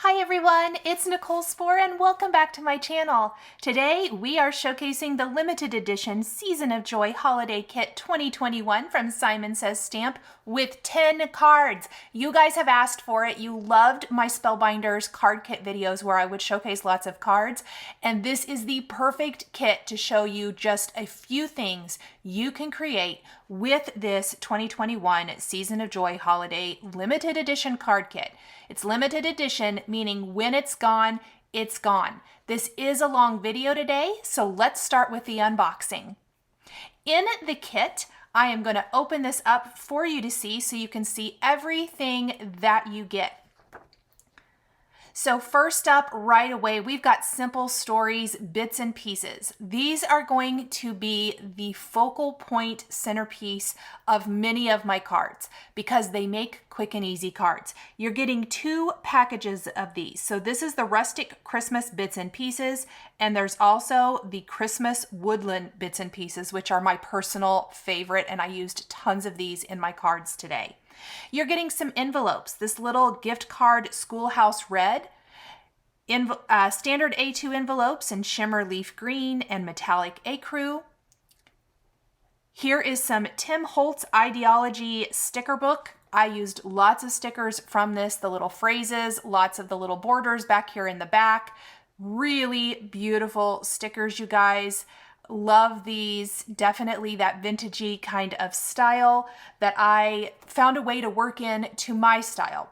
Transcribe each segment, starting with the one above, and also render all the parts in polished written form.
Hi everyone, it's Nicole Spohr and welcome back to my channel. Today we are showcasing the limited edition Season of Joy Holiday Kit 2021 from Simon Says Stamp with 10 cards. You guys have asked for it. You loved my Spellbinders card kit videos where I would showcase lots of cards, and this is the perfect kit to show you just a few things you can create with this 2021 Season of Joy Holiday limited edition card kit. It's limited edition, meaning when it's gone, it's gone. This is a long video today, so let's start with the unboxing. In the kit, I am going to open this up for you to see so you can see everything that you get. So first up, right away, we've got Simple Stories, Bits and Pieces. These are going to be the focal point centerpiece of many of my cards because they make quick and easy cards. You're getting 2 packages of these. So this is the Rustic Christmas Bits and Pieces, and there's also the Christmas Woodland Bits and Pieces, which are my personal favorite, and I used tons of these in my cards today. You're getting some envelopes, this little gift card Schoolhouse Red, standard A2 envelopes in shimmer leaf green and metallic ecru. Here is some Tim Holtz Idea-ology sticker book. I used lots of stickers from this, the little phrases, lots of the little borders back here in the back. Really beautiful stickers, you guys. Love these. Definitely that vintagey kind of style that I found a way to work in to my style.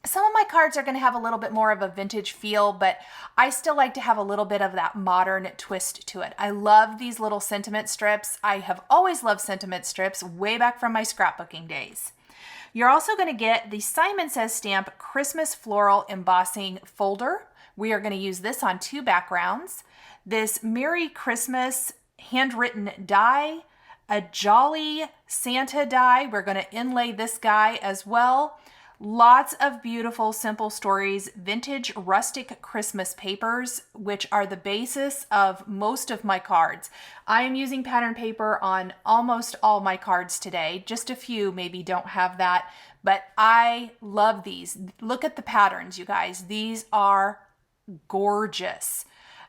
Some of my cards are going to have a little bit more of a vintage feel, but I still like to have a little bit of that modern twist to it. I love these little sentiment strips. I have always loved sentiment strips way back from my scrapbooking days. You're also going to get the Simon Says Stamp Christmas Floral Embossing folder. We are going to use this on 2 backgrounds. This Merry Christmas handwritten die, a Jolly Santa die. We're going to inlay this guy as well. Lots of beautiful Simple Stories vintage rustic Christmas papers, which are the basis of most of my cards. I am using pattern paper on almost all my cards today. Just a few maybe don't have that, but I love these. Look at the patterns, you guys. These are gorgeous.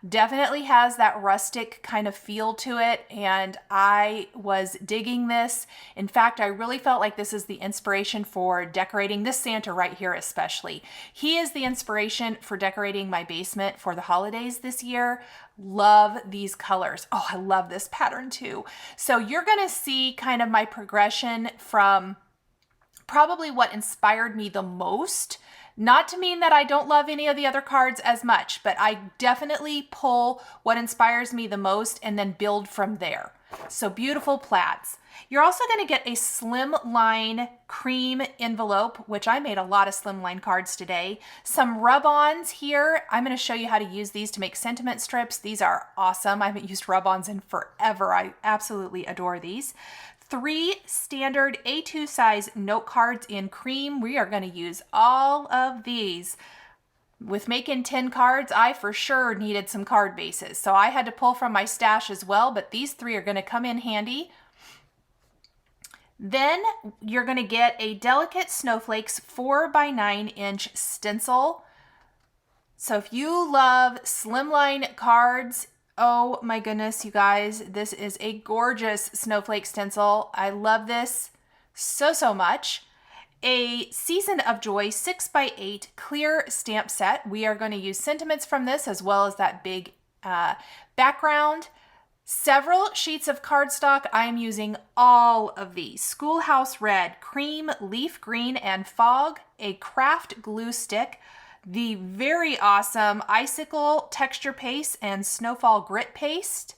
Definitely has that rustic kind of feel to it, and I was digging this. In fact, I really felt like this is the inspiration for decorating this Santa right here especially. He is the inspiration for decorating my basement for the holidays this year. Love these colors. Oh, I love this pattern too. So you're going to see kind of my progression from probably what inspired me the most. Not to mean that I don't love any of the other cards as much, but I definitely pull what inspires me the most and then build from there. So beautiful plaids. You're also going to get a Slimline cream envelope, which I made a lot of Slimline cards today. Some rub-ons here. I'm going to show you how to use these to make sentiment strips. These are awesome. I haven't used rub-ons in forever. I absolutely adore these. 3 standard A2 size note cards in cream. We are going to use all of these. With making 10 cards, I for sure needed some card bases. So I had to pull from my stash as well, but these 3 are going to come in handy. Then you're going to get a Delicate Snowflakes 4x9" stencil. So if you love Slimline cards, oh my goodness, you guys, this is a gorgeous snowflake stencil. I love this so much. A Season of Joy 6x8 clear stamp set. We are going to use sentiments from this as well as that big background. Several sheets of cardstock. I am using all of these. Schoolhouse Red, Cream, Leaf Green, and Fog. A craft glue stick. The very awesome Icicle texture paste and Snowfall grit paste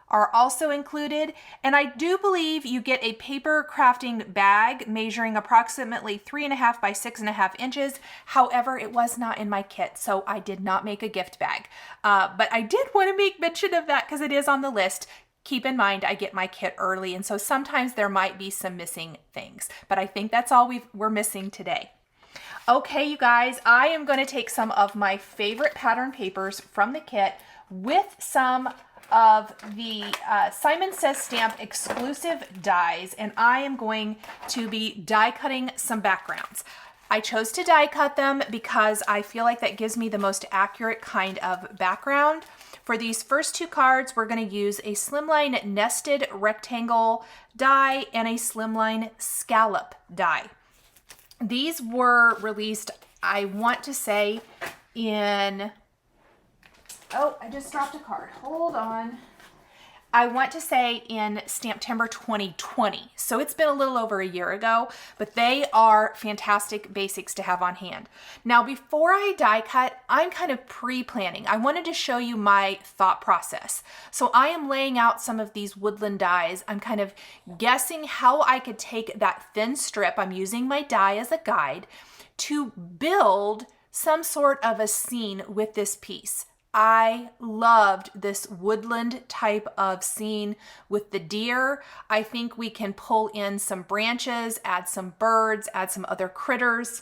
are also included. And I do believe you get a paper crafting bag measuring approximately 3.5 by 6.5 inches. However, it was not in my kit, so I did not make a gift bag. But I did want to make mention of that because it is on the list. Keep in mind, I get my kit early, and so sometimes there might be some missing things. But I think that's all we're missing today. Okay, you guys, I am going to take some of my favorite pattern papers from the kit with some of the Simon Says Stamp exclusive dies, and I am going to be die cutting some backgrounds. I chose to die cut them because I feel like that gives me the most accurate kind of background. For these first two cards, we're going to use a Slimline nested rectangle die and a Slimline scallop die. These were released, I want to say, in, oh, I just dropped a card. Hold on. I want to say in Stamptember 2020. So it's been a little over a year ago, but they are fantastic basics to have on hand. Now, before I die cut, I'm kind of pre-planning. I wanted to show you my thought process. So I am laying out some of these Woodland dies. I'm kind of guessing how I could take that thin strip. I'm using my die as a guide to build some sort of a scene with this piece. I loved this woodland type of scene with the deer. I think we can pull in some branches, add some birds, add some other critters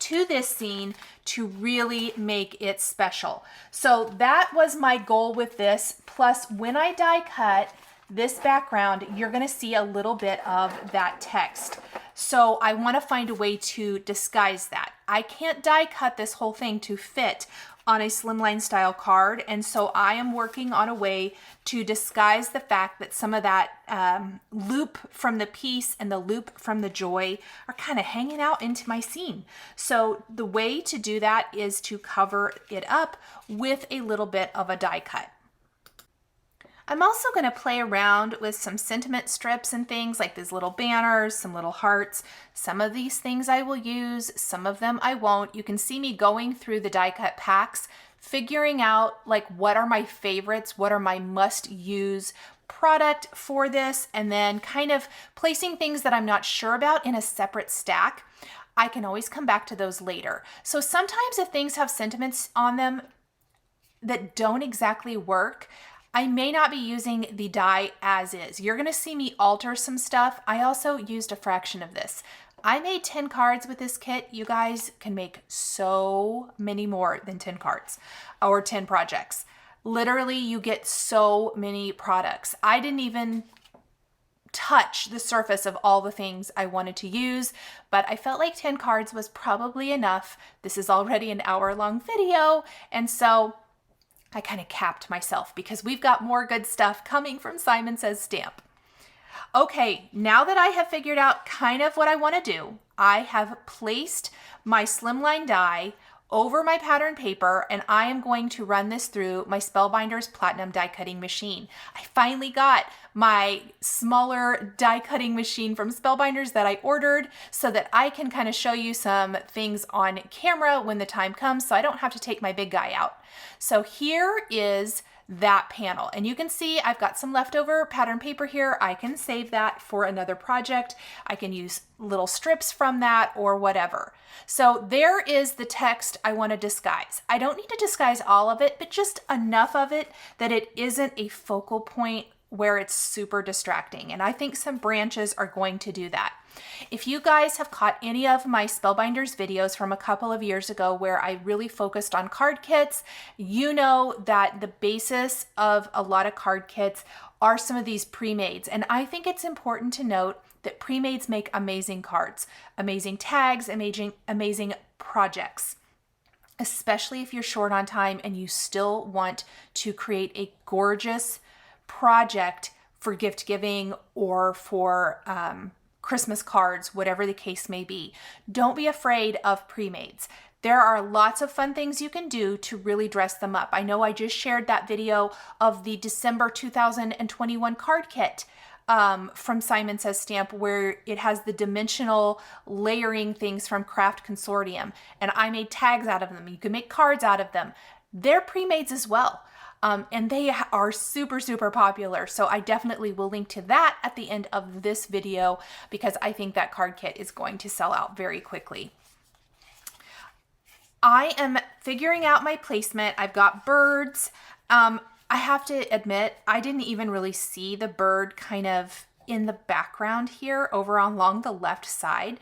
to this scene to really make it special. So that was my goal with this. Plus, when I die cut this background, you're going to see a little bit of that text. So I want to find a way to disguise that. I can't die cut this whole thing to fit on a Slimline style card, and so I am working on a way to disguise the fact that some of that loop from the piece and the loop from the joy are kind of hanging out into my scene. So the way to do that is to cover it up with a little bit of a die cut. I'm also going to play around with some sentiment strips and things like these little banners, some little hearts. Some of these things I will use, some of them I won't. You can see me going through the die cut packs, figuring out like what are my favorites, what are my must use product for this, and then kind of placing things that I'm not sure about in a separate stack. I can always come back to those later. So sometimes if things have sentiments on them that don't exactly work, I may not be using the die as is. You're going to see me alter some stuff. I also used a fraction of this. I made 10 cards with this kit. You guys can make so many more than 10 cards or 10 projects. Literally, you get so many products. I didn't even touch the surface of all the things I wanted to use, but I felt like 10 cards was probably enough. This is already an hour-long video, and so I kind of capped myself because we've got more good stuff coming from Simon Says Stamp. Okay, now that I have figured out kind of what I want to do, I have placed my Slimline die over my pattern paper, and I am going to run this through my Spellbinders Platinum die cutting machine. I finally got my smaller die cutting machine from Spellbinders that I ordered so that I can kind of show you some things on camera when the time comes, so I don't have to take my big guy out. So here is that panel, and you can see I've got some leftover pattern paper here. I can save that for another project. I can use little strips from that or whatever. So there is the text I want to disguise. I don't need to disguise all of it, but just enough of it that it isn't a focal point where it's super distracting. And I think some branches are going to do that. If you guys have caught any of my Spellbinders videos from a couple of years ago where I really focused on card kits, you know that the basis of a lot of card kits are some of these pre-mades. And I think it's important to note that pre-mades make amazing cards, amazing tags, amazing projects, especially if you're short on time and you still want to create a gorgeous project for gift giving or for Christmas cards, whatever the case may be. Don't be afraid of pre-mades. There are lots of fun things you can do to really dress them up. I know I just shared that video of the December 2021 card kit from Simon Says Stamp, where it has the dimensional layering things from Craft Consortium, and I made tags out of them. You can make cards out of them. They're pre-mades as well. And they are super, super popular. So I definitely will link to that at the end of this video because I think that card kit is going to sell out very quickly. I am figuring out my placement. I've got birds. I have to admit, I didn't even really see the bird kind of in the background here over along the left side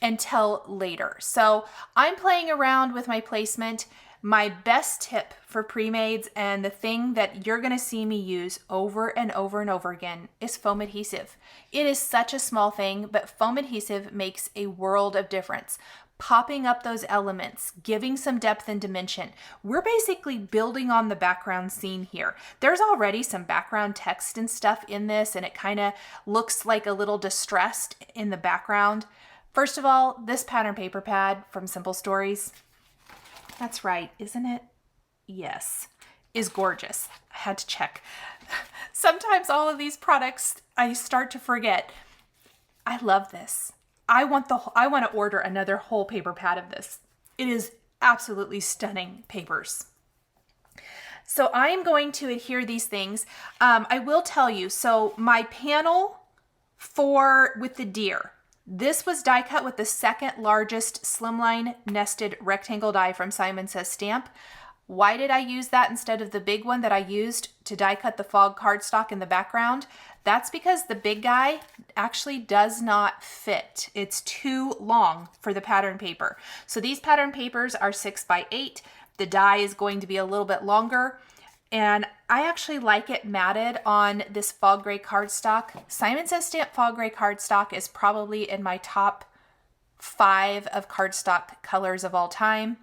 until later. So I'm playing around with my placement. My best tip for pre-mades, and the thing that you're going to see me use over and over and over again, is foam adhesive. It is such a small thing, but foam adhesive makes a world of difference. popping up those elements, giving some depth and dimension. We're basically building on the background scene here. There's already some background text and stuff in this, and it kind of looks like a little distressed in the background. First of all, this pattern paper pad from Simple Stories, that's right, isn't it? Yes, is gorgeous. I had to check. Sometimes all of these products I start to forget. I love this. I want to order another whole paper pad of this. It is absolutely stunning papers. So I'm going to adhere these things. I will tell you, so my panel with the deer, this was die cut with the second largest Slimline nested rectangle die from Simon Says Stamp. Why did I use that instead of the big one that I used to die cut the fog cardstock in the background? That's because the big guy actually does not fit. It's too long for the pattern paper. So these pattern papers are 6x8. The die is going to be a little bit longer. And I actually like it matted on this fog gray cardstock. Simon Says Stamp fog gray cardstock is probably in my top 5 of cardstock colors of all time.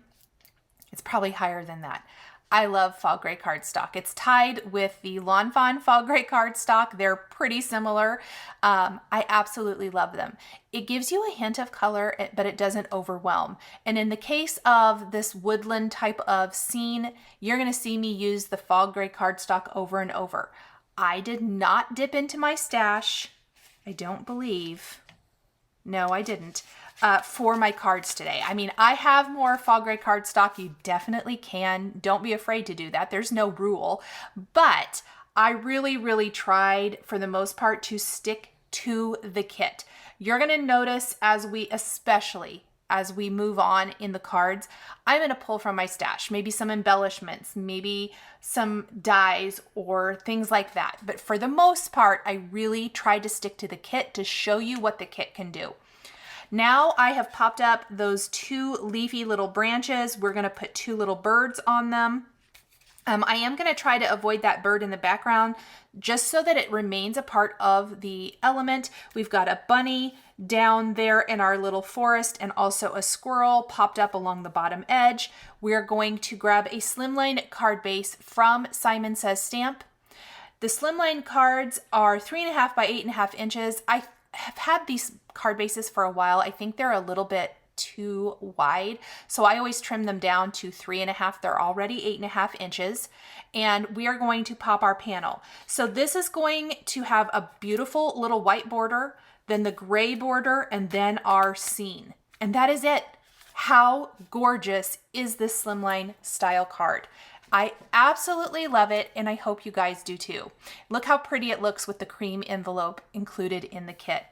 It's probably higher than that. I love fog gray cardstock. It's tied with the Lawn Fawn fog gray cardstock. They're pretty similar. I absolutely love them. It gives you a hint of color, but it doesn't overwhelm. And in the case of this woodland type of scene, you're gonna see me use the fog gray cardstock over and over. I did not dip into my stash. I don't believe. No, I didn't. For my cards today. I mean, I have more fog gray cardstock. You definitely can. Don't be afraid to do that. There's no rule. But I really, really tried for the most part to stick to the kit. You're going to notice especially as we move on in the cards, I'm going to pull from my stash, maybe some embellishments, maybe some dies or things like that. But for the most part, I really tried to stick to the kit to show you what the kit can do. Now I have popped up those 2 leafy little branches. We're going to put 2 little birds on them. I am going to try to avoid that bird in the background just so that it remains a part of the element. We've got a bunny down there in our little forest and also a squirrel popped up along the bottom edge. We're going to grab a Slimline card base from Simon Says Stamp. The Slimline cards are 3.5 by 8.5 inches. I have had these card bases for a while. I think they're a little bit too wide, so I always trim them down to 3.5. They're already 8.5 inches, and we are going to pop our panel. So this is going to have a beautiful little white border, then the gray border, and then our scene. And that is it. How gorgeous is this Slimline style card? I absolutely love it, and I hope you guys do too. Look how pretty it looks with the cream envelope included in the kit.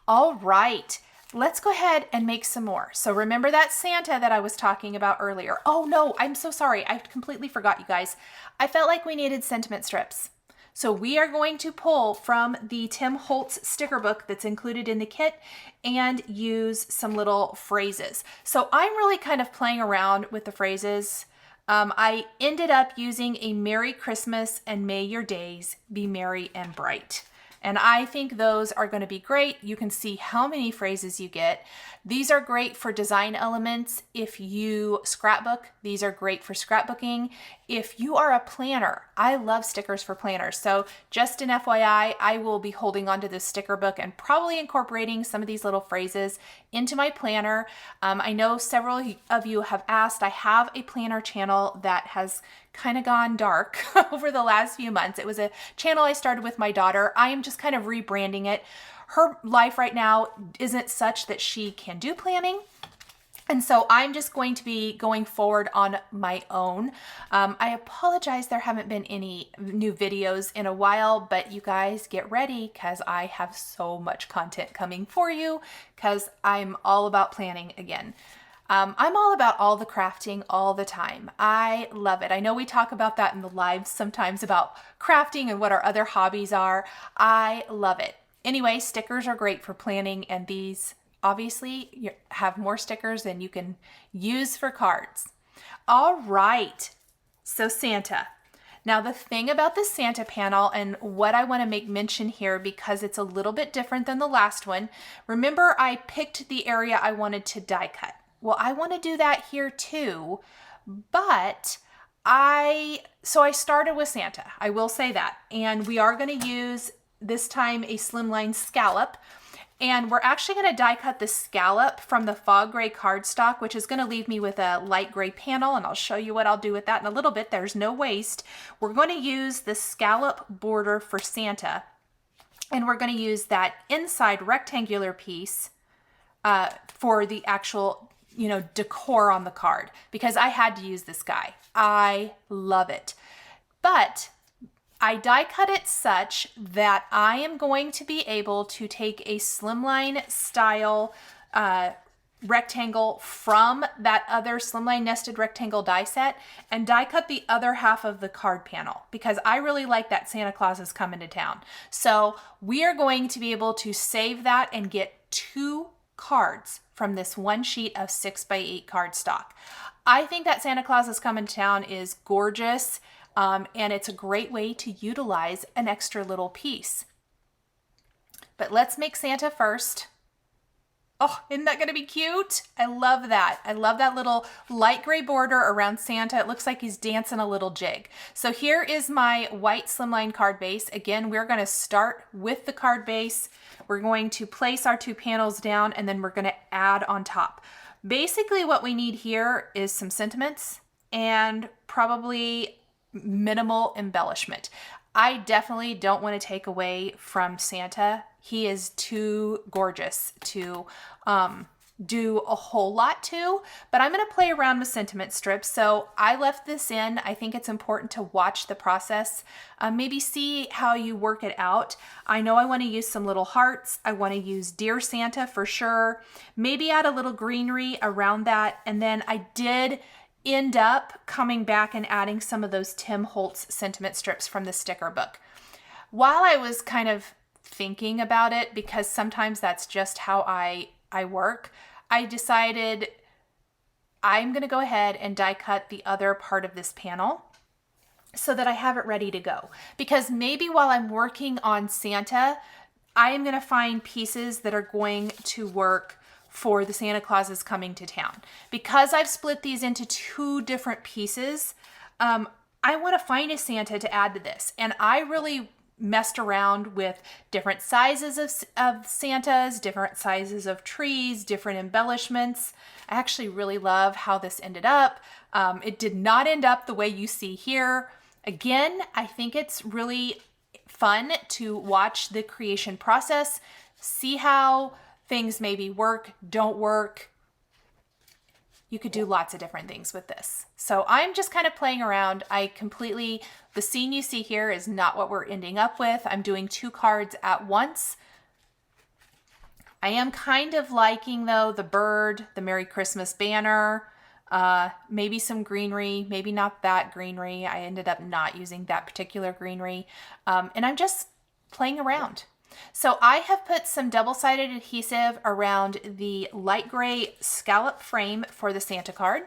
All right, let's go ahead and make some more. So remember that Santa that I was talking about earlier. Oh no, I'm so sorry. I completely forgot, you guys. I felt like we needed sentiment strips. So we are going to pull from the Tim Holtz sticker book that's included in the kit and use some little phrases. So I'm really kind of playing around with the phrases. I ended up using a Merry Christmas and May your days be merry and bright. And I think those are going to be great. You can see how many phrases you get. These are great for design elements. If you scrapbook, these are great for scrapbooking. If you are a planner, I love stickers for planners. So just an FYI, I will be holding onto this sticker book and probably incorporating some of these little phrases into my planner. I know several of you have asked. I have a planner channel that has kind of gone dark over the last few months. It was a channel I started with my daughter. I am just kind of rebranding it. Her life right now isn't such that she can do planning. And so I'm just going to be going forward on my own. I apologize there haven't been any new videos in a while, but you guys get ready because I have so much content coming for you because I'm all about planning again. I'm all about all the crafting all the time. I love it. I know we talk about that in the lives sometimes about crafting and what our other hobbies are. I love it. Anyway, stickers are great for planning, and these obviously you have more stickers than you can use for cards. All right, so Santa. Now the thing about the Santa panel, and what I want to make mention here because it's a little bit different than the last one, remember I picked the area I wanted to die cut. Well, I want to do that here too, but I started with Santa, I will say that, and we are going to use this time a Slimline scallop. And we're actually going to die cut the scallop from the fog gray cardstock, which is going to leave me with a light gray panel, and I'll show you what I'll do with that in a little bit. There's no waste. We're going to use the scallop border for Santa, and we're going to use that inside rectangular piece for the actual, decor on the card, because I had to use this guy. I love it. But I die cut it such that I am going to be able to take a Slimline style rectangle from that other Slimline nested rectangle die set and die cut the other half of the card panel, because I really like that Santa Claus is coming to town. So we are going to be able to save that and get 2 cards from this one sheet of 6x8 cardstock. I think that Santa Claus is coming to town is gorgeous. And it's a great way to utilize an extra little piece. But let's make Santa first. Oh, isn't that going to be cute? I love that. I love that little light gray border around Santa. It looks like he's dancing a little jig. So here is my white Slimline card base. Again, we're going to start with the card base. We're going to place our 2 panels down, and then we're going to add on top. Basically, what we need here is some sentiments and probably minimal embellishment. I definitely don't want to take away from Santa. He is too gorgeous to do a whole lot to, but I'm going to play around with sentiment strips. So I left this in. I think it's important to watch the process, maybe see how you work it out. I know I want to use some little hearts. I want to use Dear Santa for sure. Maybe add a little greenery around that. And then I did end up coming back and adding some of those Tim Holtz sentiment strips from the sticker book. While I was kind of thinking about it, because sometimes that's just how I work, I decided I'm going to go ahead and die cut the other part of this panel so that I have it ready to go. Because maybe while I'm working on Santa, I am going to find pieces that are going to work for the Santa Claus is coming to town. Because I've split these into 2 different pieces, I want to find a Santa to add to this. And I really messed around with different sizes of Santas, different sizes of trees, different embellishments. I actually really love how this ended up. It did not end up the way you see here. Again, I think it's really fun to watch the creation process, see how things maybe work, don't work. You could do lots of different things with this. So I'm just kind of playing around. The scene you see here is not what we're ending up with. I'm doing 2 cards at once. I am kind of liking, though, the bird, the Merry Christmas banner, maybe some greenery, maybe not that greenery. I ended up not using that particular greenery. And I'm just playing around. So I have put some double-sided adhesive around the light gray scallop frame for the Santa card.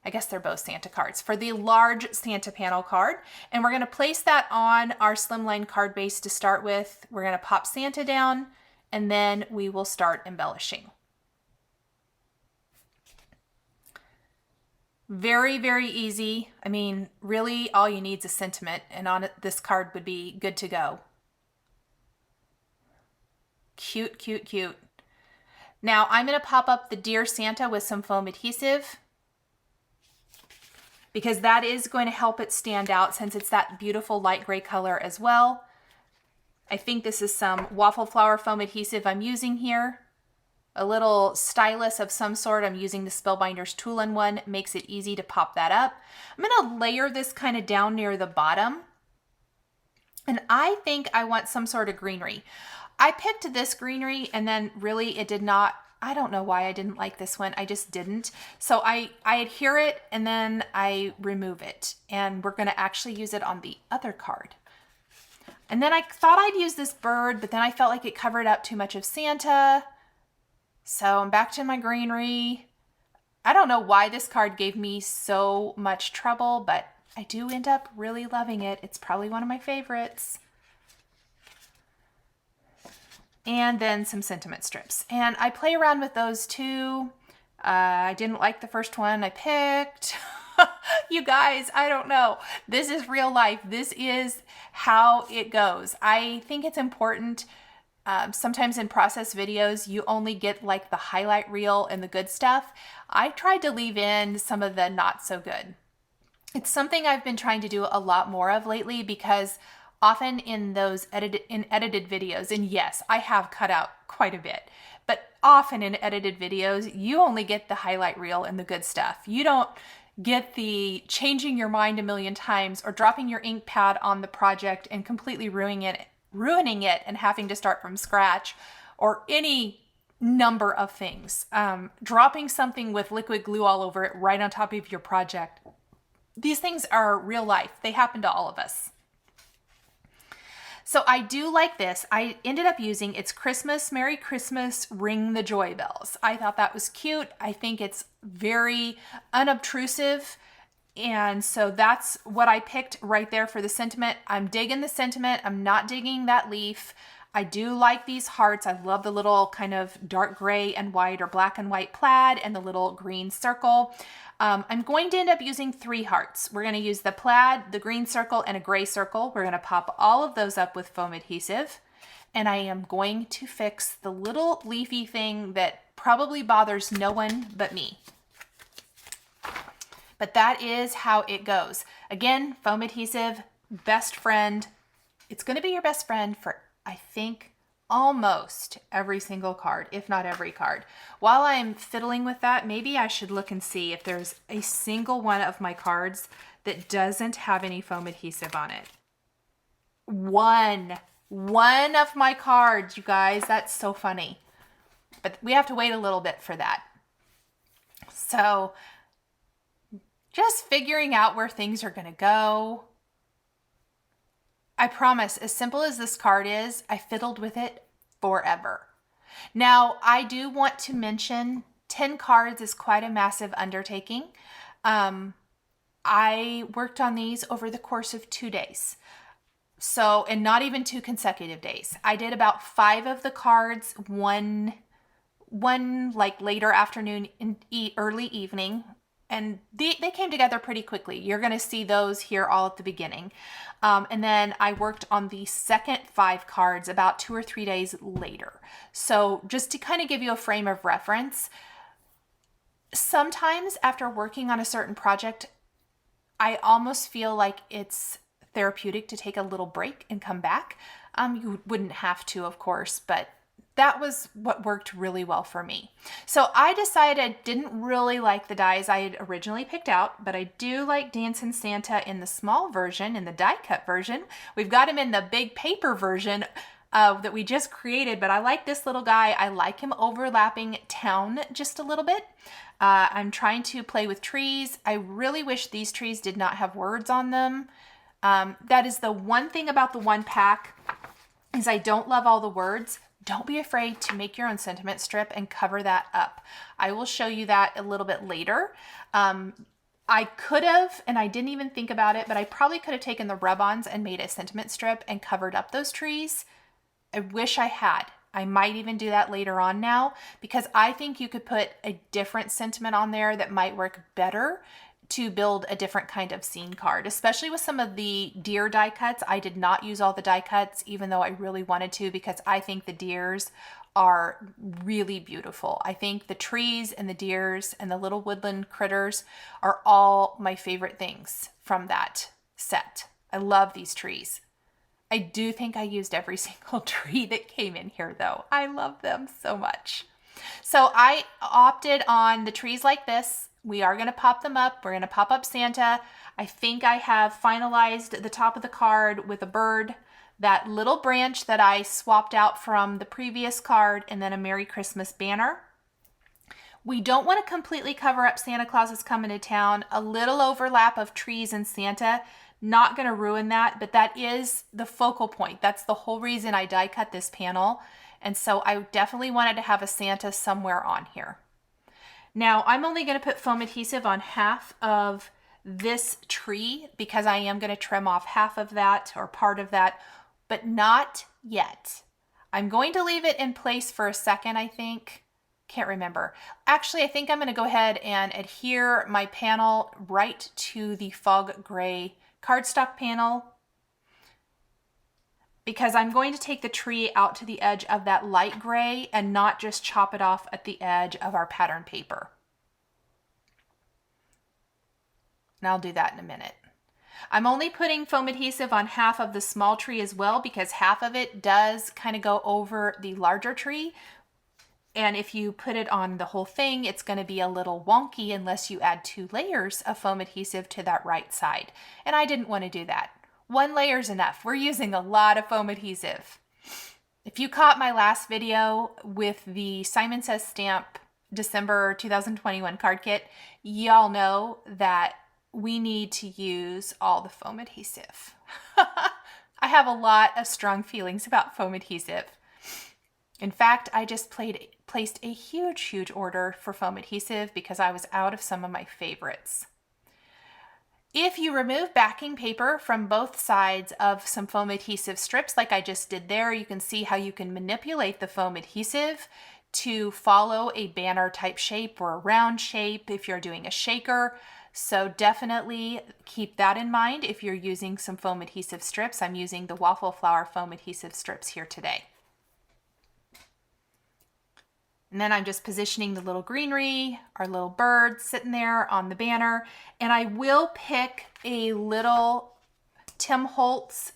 I guess they're both Santa cards, for the large Santa panel card. And we're going to place that on our Slimline card base to start with. We're going to pop Santa down, and then we will start embellishing. Very, very easy. I mean, really all you need is a sentiment, and on it, this card would be good to go. Cute, cute, cute. Now I'm going to pop up the Dear Santa with some foam adhesive, because that is going to help it stand out since it's that beautiful light gray color as well. I think this is some waffle flower foam adhesive I'm using here. A little stylus of some sort. I'm using the Spellbinders Toolin one. It makes it easy to pop that up. I'm going to layer this kind of down near the bottom. And I think I want some sort of greenery. I picked this greenery and then really it did not, I don't know why I didn't like this one. I just didn't. So I adhere it and then I remove it. And we're going to actually use it on the other card. And then I thought I'd use this bird, but then I felt like it covered up too much of Santa. So I'm back to my greenery. I don't know why this card gave me so much trouble, but I do end up really loving it. It's probably one of my favorites. And then some sentiment strips. And I play around with those too. I didn't like the first one I picked. You guys, I don't know. This is real life. This is how it goes. I think it's important. Sometimes in process videos, you only get like the highlight reel and the good stuff. I tried to leave in some of the not so good. It's something I've been trying to do a lot more of lately because often in those edited videos, and yes, I have cut out quite a bit, but often in edited videos, you only get the highlight reel and the good stuff. You don't get the changing your mind a million times or dropping your ink pad on the project and completely ruining it and having to start from scratch, or any number of things. Dropping something with liquid glue all over it right on top of your project. These things are real life. They happen to all of us. So I do like this. I ended up using It's Christmas, Merry Christmas, Ring the Joy Bells. I thought that was cute. I think it's very unobtrusive. And so that's what I picked right there for the sentiment. I'm digging the sentiment. I'm not digging that leaf. I do like these hearts. I love the little kind of dark gray and white or black and white plaid and the little green circle. I'm going to end up using 3 hearts. We're going to use the plaid, the green circle, and a gray circle. We're going to pop all of those up with foam adhesive. And I am going to fix the little leafy thing that probably bothers no one but me. But that is how it goes. Again, foam adhesive, best friend. It's going to be your best friend for, I think, almost every single card, if not every card. While I'm fiddling with that, maybe I should look and see if there's a single one of my cards that doesn't have any foam adhesive on it. One of my cards, you guys. That's so funny. But we have to wait a little bit for that. So just figuring out where things are going to go. I promise, as simple as this card is, I fiddled with it forever. Now, I do want to mention 10 cards is quite a massive undertaking. I worked on these over the course of 2 days. So, and not even 2 consecutive days. I did about 5 of the cards, one like later afternoon and early evening. And they came together pretty quickly. You're going to see those here all at the beginning. And then I worked on the second 5 cards about 2 or 3 days later. So just to kind of give you a frame of reference, sometimes after working on a certain project, I almost feel like it's therapeutic to take a little break and come back. You wouldn't have to, of course, but that was what worked really well for me. So I decided I didn't really like the dies I had originally picked out, but I do like Dancing Santa in the small version, in the die cut version. We've got him in the big paper version that we just created, but I like this little guy. I like him overlapping town just a little bit. I'm trying to play with trees. I really wish these trees did not have words on them. That is the one thing about the one pack, is I don't love all the words. Don't be afraid to make your own sentiment strip and cover that up. I will show you that a little bit later. I could have, and I didn't even think about it, but I probably could have taken the rub-ons and made a sentiment strip and covered up those trees. I wish I had. I might even do that later on now, because I think you could put a different sentiment on there that might work better to build a different kind of scene card, especially with some of the deer die cuts. I did not use all the die cuts, even though I really wanted to, because I think the deers are really beautiful. I think the trees and the deers and the little woodland critters are all my favorite things from that set. I love these trees. I do think I used every single tree that came in here though. I love them so much. So I opted on the trees like this. We are going to pop them up. We're going to pop up Santa. I think I have finalized the top of the card with a bird, that little branch that I swapped out from the previous card, and then a Merry Christmas banner. We don't want to completely cover up Santa Claus is Coming to Town. A little overlap of trees and Santa, not going to ruin that, but that is the focal point. That's the whole reason I die cut this panel. And so I definitely wanted to have a Santa somewhere on here. Now, I'm only going to put foam adhesive on half of this tree because I am going to trim off half of that or part of that, but not yet. I'm going to leave it in place for a second, I think. Can't remember. Actually, I think I'm going to go ahead and adhere my panel right to the fog gray cardstock panel, because I'm going to take the tree out to the edge of that light gray and not just chop it off at the edge of our pattern paper. And I'll do that in a minute. I'm only putting foam adhesive on half of the small tree as well, because half of it does kind of go over the larger tree. And if you put it on the whole thing, it's going to be a little wonky unless you add 2 layers of foam adhesive to that right side. And I didn't want to do that. 1 layer is enough. We're using a lot of foam adhesive. If you caught my last video with the Simon Says Stamp December 2021 card kit, y'all know that we need to use all the foam adhesive. I have a lot of strong feelings about foam adhesive. In fact, I just placed a huge order for foam adhesive because I was out of some of my favorites. If you remove backing paper from both sides of some foam adhesive strips like I just did there, you can see how you can manipulate the foam adhesive to follow a banner type shape or a round shape if you're doing a shaker. So definitely keep that in mind if you're using some foam adhesive strips. I'm using the waffle flower foam adhesive strips here today. And then I'm just positioning the little greenery, our little bird sitting there on the banner. And I will pick a little Tim Holtz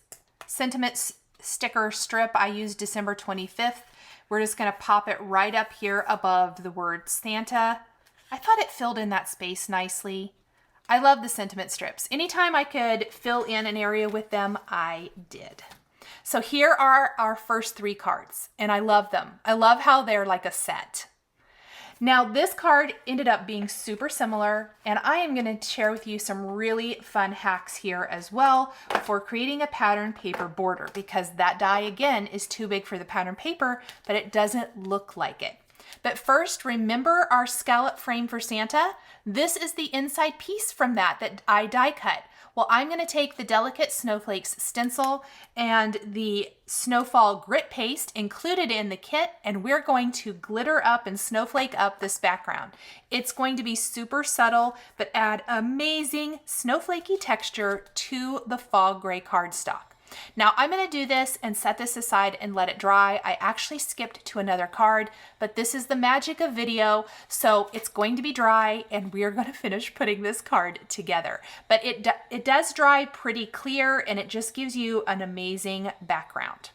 sentiment sticker strip. I used December 25th. We're just gonna pop it right up here above the word Santa. I thought it filled in that space nicely. I love the sentiment strips. Anytime I could fill in an area with them, I did. So here are our first 3 cards, and I love them. I love how they're like a set. Now this card ended up being super similar, and I am going to share with you some really fun hacks here as well for creating a pattern paper border, because that die again is too big for the pattern paper, but it doesn't look like it. But first, remember our scallop frame for Santa? This is the inside piece from that I die cut. Well, I'm going to take the Delicate Snowflakes stencil and the Snowfall grit paste included in the kit, and we're going to glitter up and snowflake up this background. It's going to be super subtle, but add amazing snowflakey texture to the fog gray cardstock. Now I'm going to do this and set this aside and let it dry. I actually skipped to another card, but this is the magic of video, so it's going to be dry and we're going to finish putting this card together. But it does dry pretty clear, and it just gives you an amazing background.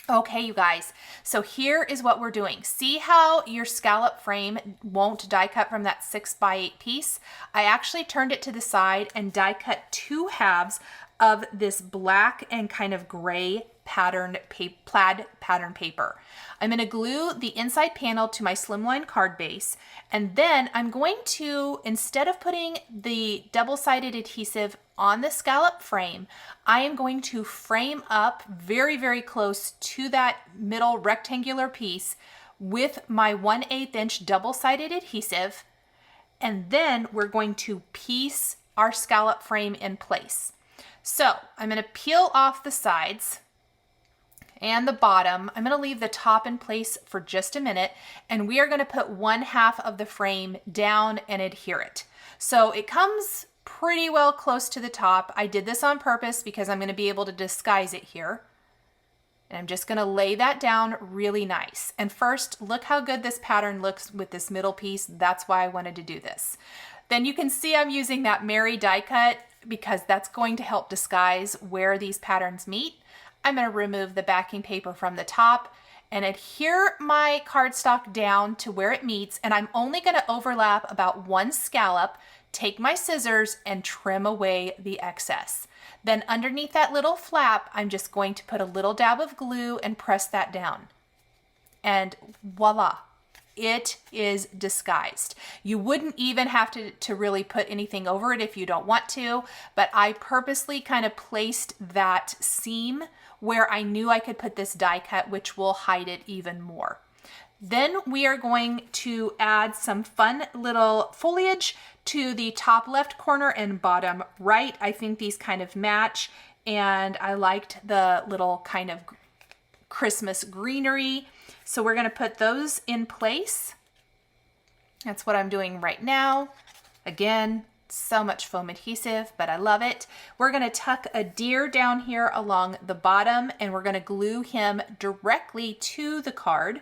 Okay, you guys, so here is what we're doing. See how your scallop frame won't die cut from that 6x8 piece? I actually turned it to the side and die cut 2 halves of this black and kind of gray plaid pattern paper. I'm going to glue the inside panel to my Slimline card base, and then I'm going to, instead of putting the double-sided adhesive on the scallop frame, I am going to frame up very close to that middle rectangular piece with my 1/8 inch double-sided adhesive, and then we're going to piece our scallop frame in place. So I'm going to peel off the sides and the bottom. I'm going to leave the top in place for just a minute, and we are going to put 1/2 of the frame down and adhere it. So it comes pretty well close to the top. I did this on purpose because I'm going to be able to disguise it here. And I'm just going to lay that down really nice. And first, look how good this pattern looks with this middle piece. That's why I wanted to do this. Then you can see I'm using that Mary die cut because that's going to help disguise where these patterns meet. I'm going to remove the backing paper from the top and adhere my cardstock down to where it meets, and I'm only going to overlap about 1 scallop, take my scissors and trim away the excess. Then underneath that little flap, I'm just going to put a little dab of glue and press that down. And voila, it is disguised. You wouldn't even have to really put anything over it if you don't want to, but I purposely kind of placed that seam where I knew I could put this die cut, which will hide it even more. Then we are going to add some fun little foliage to the top left corner and bottom right. I think these kind of match, and I liked the little kind of Christmas greenery. So we're gonna put those in place. That's what I'm doing right now. Again, so much foam adhesive, but I love it. We're gonna tuck a deer down here along the bottom, and we're gonna glue him directly to the card.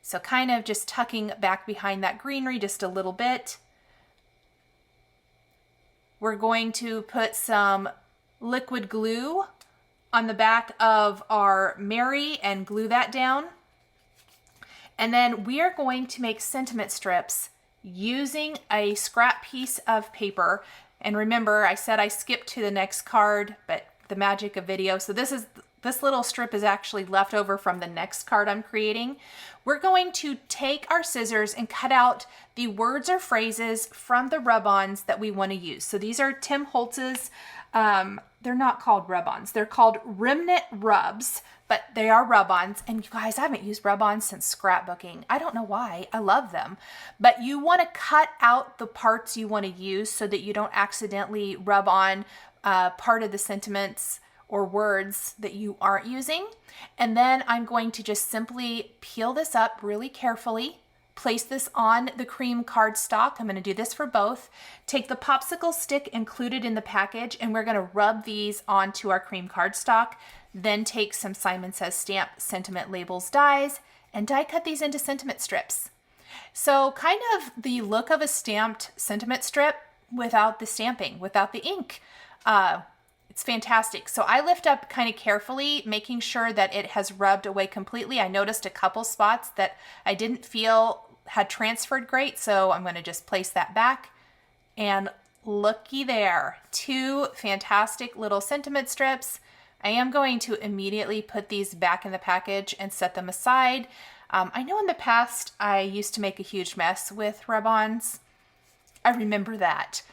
So kind of just tucking back behind that greenery just a little bit. We're going to put some liquid glue on the back of our Mary and glue that down. And then we are going to make sentiment strips using a scrap piece of paper. And remember, I said I skipped to the next card, but the magic of video. So this little strip is actually left over from the next card I'm creating. We're going to take our scissors and cut out the words or phrases from the rub-ons that we want to use. So these are Tim Holtz's, they're not called rub-ons, they're called Remnant rubs, but they are rub-ons. And you guys, I haven't used rub-ons since scrapbooking. I don't know why, I love them. But you want to cut out the parts you want to use so that you don't accidentally rub on part of the sentiments or words that you aren't using. And then I'm going to just simply peel this up really carefully, place this on the cream cardstock. I'm going to do this for both. Take the popsicle stick included in the package, and we're going to rub these onto our cream cardstock. Then take some Simon Says Stamp sentiment labels dies and die cut these into sentiment strips. So kind of the look of a stamped sentiment strip without the stamping, without the ink. It's fantastic. So I lift up kind of carefully, making sure that it has rubbed away completely. I noticed a couple spots that I didn't feel had transferred great, so I'm going to just place that back. And looky there, 2 fantastic little sentiment strips. I am going to immediately put these back in the package and set them aside. I know in the past I used to make a huge mess with rub-ons. I remember that.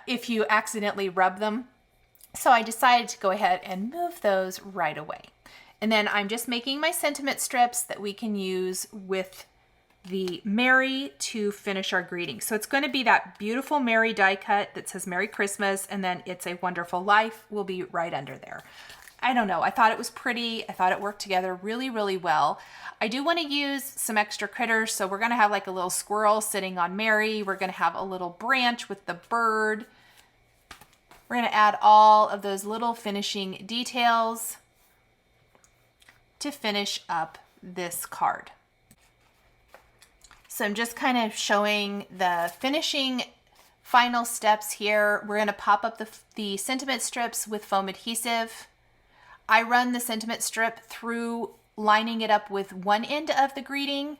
If you accidentally rub them. So I decided to go ahead and move those right away. And then I'm just making my sentiment strips that we can use with the Mary to finish our greeting. So it's going to be that beautiful Mary die cut that says Merry Christmas, and then It's a Wonderful Life will be right under there. I don't know. I thought it was pretty. I thought it worked together really, really well. I do want to use some extra critters. So we're going to have like a little squirrel sitting on Mary. We're going to have a little branch with the bird. We're going to add all of those little finishing details to finish up this card. So I'm just kind of showing the finishing final steps here. We're going to pop up the sentiment strips with foam adhesive. I run the sentiment strip through, lining it up with one end of the greeting,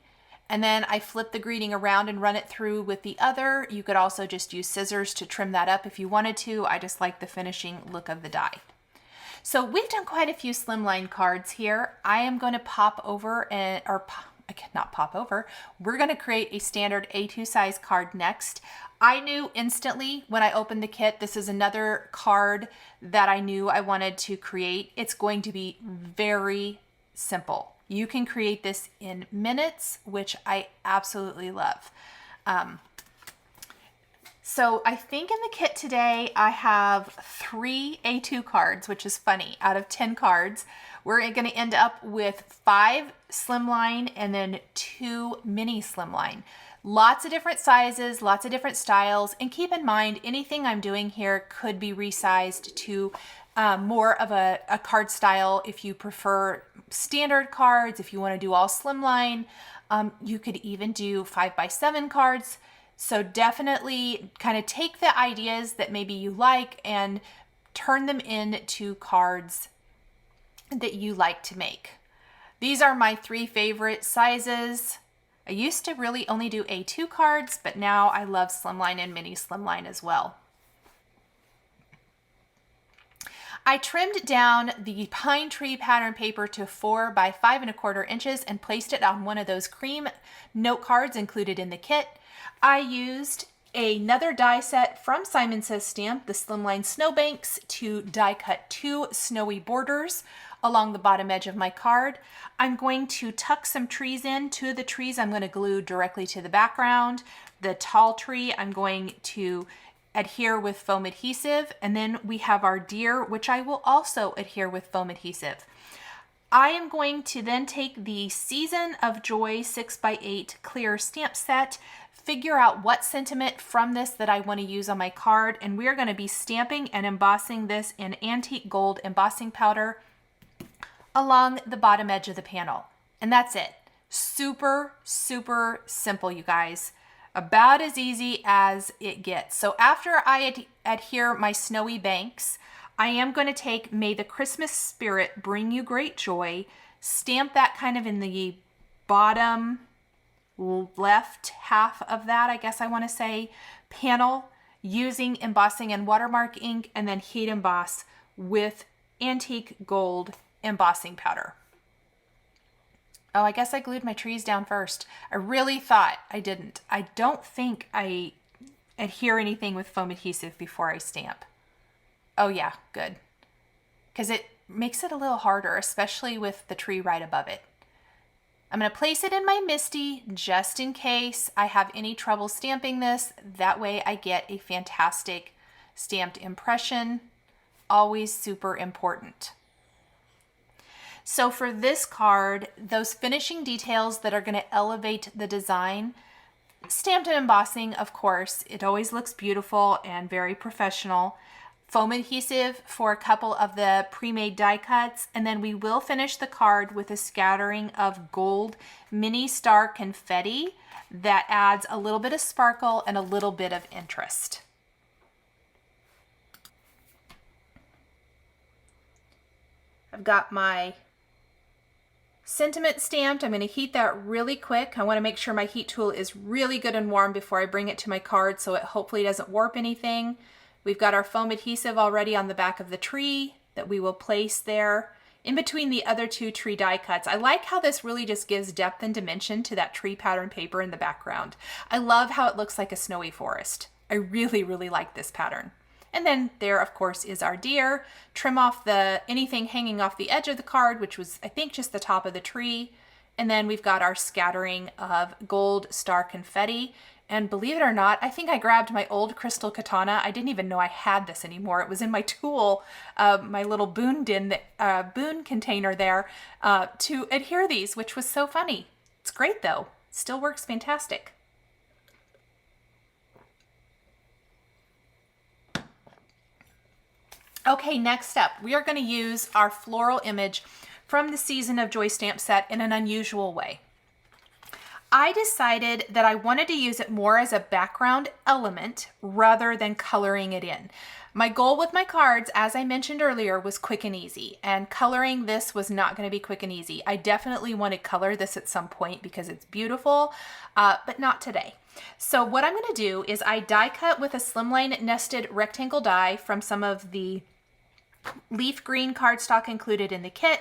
and then I flip the greeting around and run it through with the other. You could also just use scissors to trim that up if you wanted to. I just like the finishing look of the die. So we've done quite a few Slimline cards here. I am going to pop over, we're going to create a standard A2 size card next. I knew instantly when I opened the kit, this is another card that I knew I wanted to create. It's going to be very simple. You can create this in minutes, which I absolutely love. So I think in the kit today, I have 3 A2 cards, which is funny. Out of 10 cards, we're going to end up with 5 Slimline and then 2 mini Slimline. Lots of different sizes, lots of different styles. And keep in mind, anything I'm doing here could be resized to more of a card style. If you prefer standard cards, if you want to do all Slimline, you could even do 5x7 cards. So definitely kind of take the ideas that maybe you like and turn them into cards that you like to make. These are my 3 favorite sizes. I used to really only do A2 cards, but now I love Slimline and mini Slimline as well. I trimmed down the pine tree pattern paper to 4 by 5 1/4 inches and placed it on one of those cream note cards included in the kit. I used another die set from Simon Says Stamp, the Slimline Snowbanks, to die cut 2 snowy borders along the bottom edge of my card. I'm going to tuck some trees in. Two of the trees I'm going to glue directly to the background. The tall tree I'm going to adhere with foam adhesive, and then we have our deer, which I will also adhere with foam adhesive. I am going to then take the Season of Joy 6x8 clear stamp set, figure out what sentiment from this that I want to use on my card, and we're going to be stamping and embossing this in antique gold embossing powder along the bottom edge of the panel. And that's it. Super, super simple, you guys. About as easy as it gets. So after I adhere my snowy banks, I am going to take May the Christmas Spirit Bring You Great Joy, stamp that kind of in the bottom left half of that, I guess I want to say, panel, using embossing and watermark ink, and then heat emboss with antique gold embossing powder. Oh, I guess I glued my trees down first. I really thought I didn't. I don't think I adhere anything with foam adhesive before I stamp. Oh yeah, good. Because it makes it a little harder, especially with the tree right above it. I'm going to place it in my MISTI just in case I have any trouble stamping this. That way I get a fantastic stamped impression. Always super important. So for this card, those finishing details that are going to elevate the design, stamped and embossing, of course, it always looks beautiful and very professional. Foam adhesive for a couple of the pre-made die cuts, and then we will finish the card with a scattering of gold mini star confetti that adds a little bit of sparkle and a little bit of interest. I've got my sentiment stamped. I'm going to heat that really quick. I want to make sure my heat tool is really good and warm before I bring it to my card so it hopefully doesn't warp anything. We've got our foam adhesive already on the back of the tree that we will place there in between the other two tree die cuts. I like how this really just gives depth and dimension to that tree pattern paper in the background. I love how it looks like a snowy forest. I really, really like this pattern. And then there, of course, is our deer. Trim off anything hanging off the edge of the card, which was, I think, just the top of the tree. And then we've got our scattering of gold star confetti. And believe it or not, I think I grabbed my old crystal katana. I didn't even know I had this anymore. It was in my tool, my little boon container there to adhere these, which was so funny. It's great though. Still works fantastic. Okay, next up, we are going to use our floral image from the Season of Joy stamp set in an unusual way. I decided that I wanted to use it more as a background element rather than coloring it in. My goal with my cards, as I mentioned earlier, was quick and easy, and coloring this was not going to be quick and easy. I definitely want to color this at some point because it's beautiful, but not today. So what I'm going to do is I die cut with a Slimline nested rectangle die from some of the leaf green cardstock included in the kit.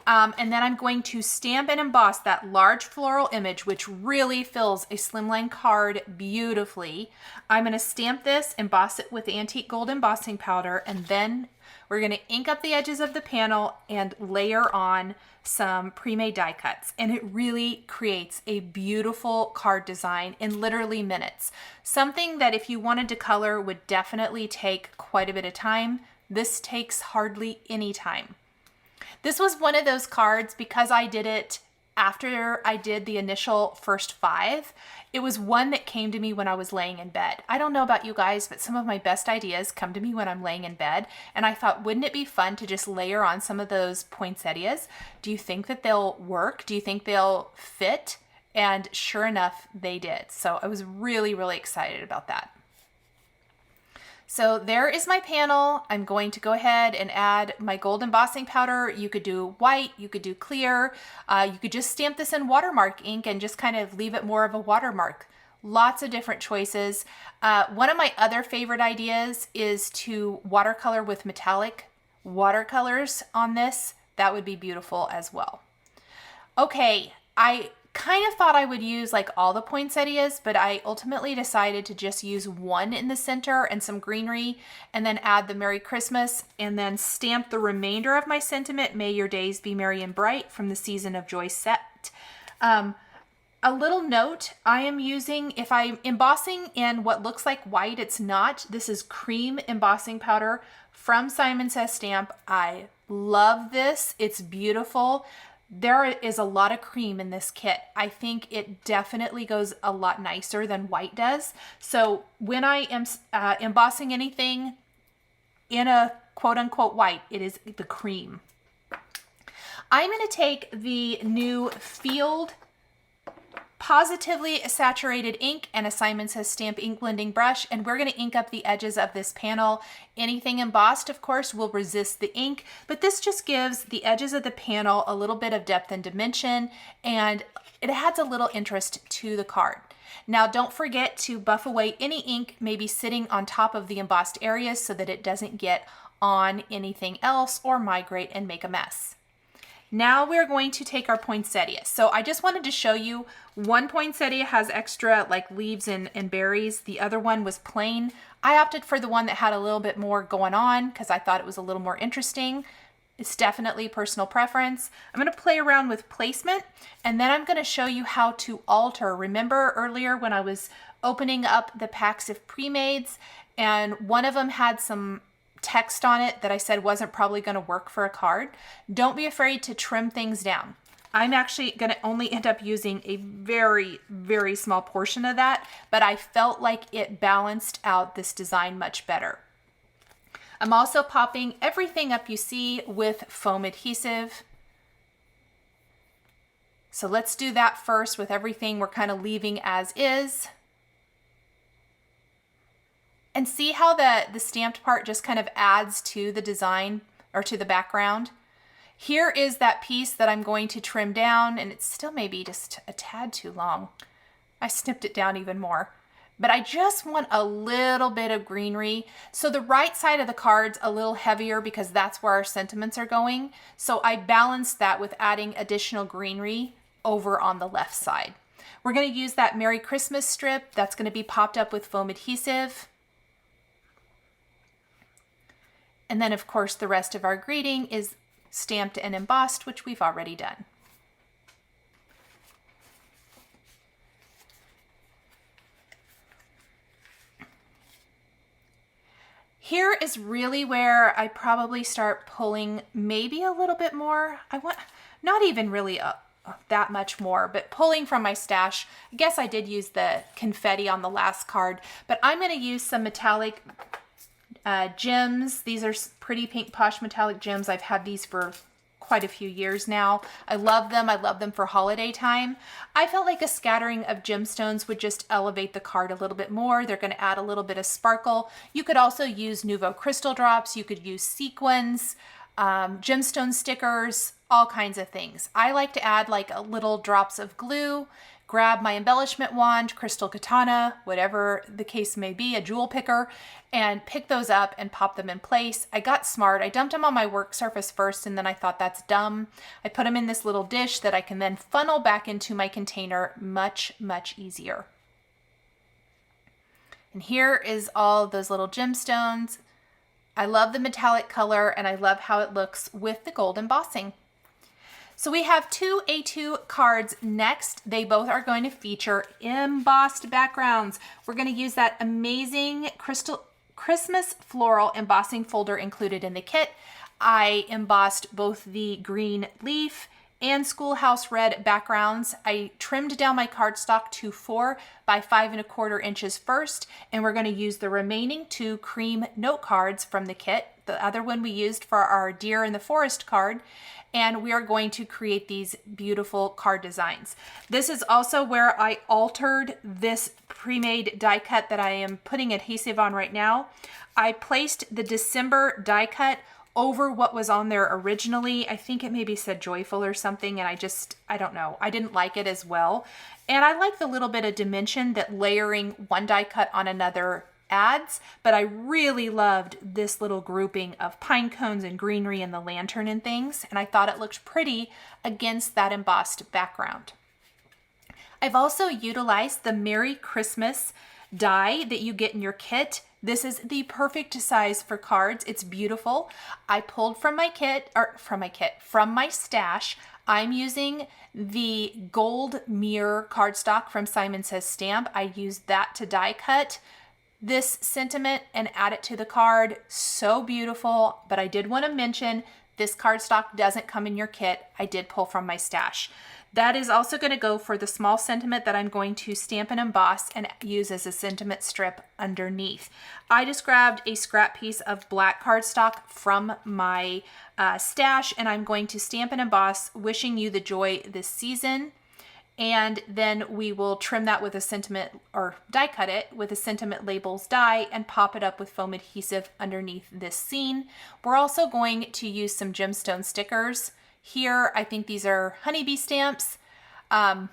And then I'm going to stamp and emboss that large floral image, which really fills a Slimline card beautifully. I'm going to stamp this, emboss it with antique gold embossing powder, and then we're going to ink up the edges of the panel and layer on some pre-made die cuts. And it really creates a beautiful card design in literally minutes. Something that if you wanted to color would definitely take quite a bit of time. This takes hardly any time. This was one of those cards, because I did it after I did the initial first 5. It was one that came to me when I was laying in bed. I don't know about you guys, but some of my best ideas come to me when I'm laying in bed. And I thought, wouldn't it be fun to just layer on some of those poinsettias? Do you think that they'll work? Do you think they'll fit? And sure enough, they did. So I was really, really excited about that. So there is my panel. I'm going to go ahead and add my gold embossing powder. You could do white, you could do clear. You could just stamp this in watermark ink and just kind of leave it more of a watermark. Lots of different choices. One of my other favorite ideas is to watercolor with metallic watercolors on this. That would be beautiful as well. Okay, I kind of thought I would use like all the poinsettias, but I ultimately decided to just use one in the center and some greenery, and then add the Merry Christmas, and then stamp the remainder of my sentiment, May your days be merry and bright, from the Season of Joy set. A little note, I am using, if I'm embossing in what looks like white, it's not. This is cream embossing powder from Simon Says Stamp. I love this. It's beautiful. There is a lot of cream in this kit. I think it definitely goes a lot nicer than white does. So when I am embossing anything in a quote unquote white, it is the cream. I'm going to take the new Field Positively Saturated ink and a Simon Says Stamp ink blending brush, and we're going to ink up the edges of this panel. Anything embossed, of course, will resist the ink, but this just gives the edges of the panel a little bit of depth and dimension, and it adds a little interest to the card. Now, don't forget to buff away any ink maybe sitting on top of the embossed areas so that it doesn't get on anything else or migrate and make a mess. Now we're going to take our poinsettia. So I just wanted to show you, one poinsettia has extra like leaves and berries. The other one was plain. I opted for the one that had a little bit more going on because I thought it was a little more interesting. It's definitely personal preference. I'm going to play around with placement, and then I'm going to show you how to alter. Remember earlier when I was opening up the packs of pre-mades, and one of them had some text on it that I said wasn't probably going to work for a card? Don't be afraid to trim things down. I'm actually going to only end up using a very, very small portion of that, but I felt like it balanced out this design much better. I'm also popping everything up you see with foam adhesive. So let's do that first with everything we're kind of leaving as is. And see how the stamped part just kind of adds to the design or to the background. Here is that piece that I'm going to trim down, and it's still maybe just a tad too long. I snipped it down even more. But I just want a little bit of greenery. So the right side of the card's a little heavier because that's where our sentiments are going. So I balanced that with adding additional greenery over on the left side. We're going to use that Merry Christmas strip that's going to be popped up with foam adhesive. And then, of course, the rest of our greeting is stamped and embossed, which we've already done. Here is really where I probably start pulling maybe a little bit more. I want, not even really that much more, but pulling from my stash. I guess I did use the confetti on the last card, but I'm going to use some metallic gems. These are pretty pink posh metallic gems. I've had these for quite a few years now. I love them. I love them for holiday time. I felt like a scattering of gemstones would just elevate the card a little bit more. They're going to add a little bit of sparkle. You could also use Nouveau crystal drops. You could use sequins, gemstone stickers, all kinds of things. I like to add like little drops of glue, grab my embellishment wand, crystal katana, whatever the case may be, a jewel picker, and pick those up and pop them in place. I got smart. I dumped them on my work surface first, and then I thought that's dumb. I put them in this little dish that I can then funnel back into my container much, much easier. And here is all those little gemstones. I love the metallic color, and I love how it looks with the gold embossing. So we have two A2 cards next. They both are going to feature embossed backgrounds. We're going to use that amazing Christmas floral embossing folder included in the kit. I embossed both the green leaf and schoolhouse red backgrounds. I trimmed down my cardstock to 4 by 5 1/4 inches first, and we're going to use the remaining 2 cream note cards from the kit. The other one we used for our Deer in the Forest card, and we are going to create these beautiful card designs. This is also where I altered this pre-made die cut that I am putting adhesive on right now. I placed the December die cut over what was on there originally. I think it maybe said joyful or something, and I don't know. I didn't like it as well. And I like the little bit of dimension that layering one die cut on another adds, but I really loved this little grouping of pine cones and greenery and the lantern and things, and I thought it looked pretty against that embossed background. I've also utilized the Merry Christmas die that you get in your kit. This is the perfect size for cards. It's beautiful. I pulled from my stash. I'm using the gold mirror cardstock from Simon Says Stamp. I used that to die cut this sentiment and add it to the card. So beautiful, but I did want to mention this cardstock doesn't come in your kit. I did pull from my stash. That is also going to go for the small sentiment that I'm going to stamp and emboss and use as a sentiment strip underneath. I just grabbed a scrap piece of black cardstock from my stash, and I'm going to stamp and emboss Wishing You the Joy This Season. And then we will trim that with a sentiment, or die cut it with a sentiment labels die and pop it up with foam adhesive underneath this scene. We're also going to use some gemstone stickers here. I think these are honeybee stamps. I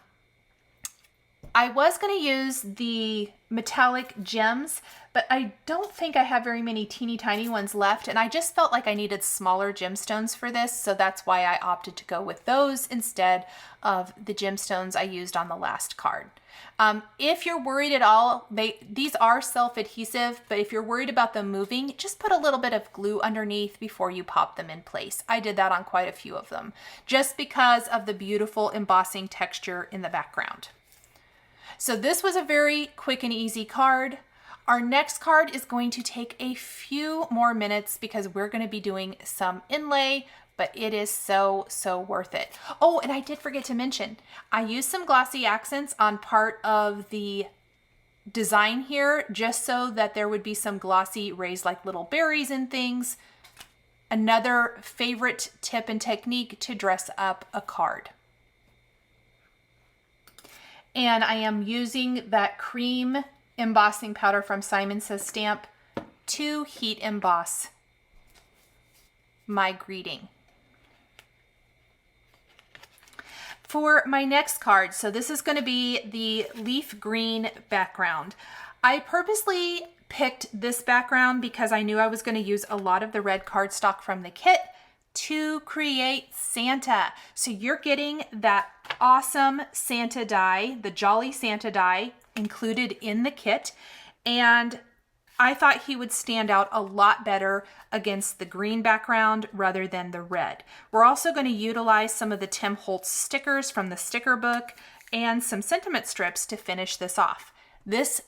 was going to use the metallic gems, but I don't think I have very many teeny tiny ones left, and I just felt like I needed smaller gemstones for this, so that's why I opted to go with those instead of the gemstones I used on the last card. If you're worried at all, these are self-adhesive, but if you're worried about them moving, just put a little bit of glue underneath before you pop them in place. I did that on quite a few of them, just because of the beautiful embossing texture in the background. So this was a very quick and easy card. Our next card is going to take a few more minutes because we're going to be doing some inlay, but it is so worth it. Oh, and I did forget to mention, I used some glossy accents on part of the design here just so that there would be some glossy raised like little berries and things. Another favorite tip and technique to dress up a card. And I am using that cream embossing powder from Simon Says Stamp to heat emboss my greeting. For my next card, so this is going to be the leaf green background. I purposely picked this background because I knew I was going to use a lot of the red cardstock from the kit to create Santa. So you're getting that awesome Santa die, the Jolly Santa die included in the kit. And I thought he would stand out a lot better against the green background rather than the red. We're also going to utilize some of the Tim Holtz stickers from the sticker book and some sentiment strips to finish this off. This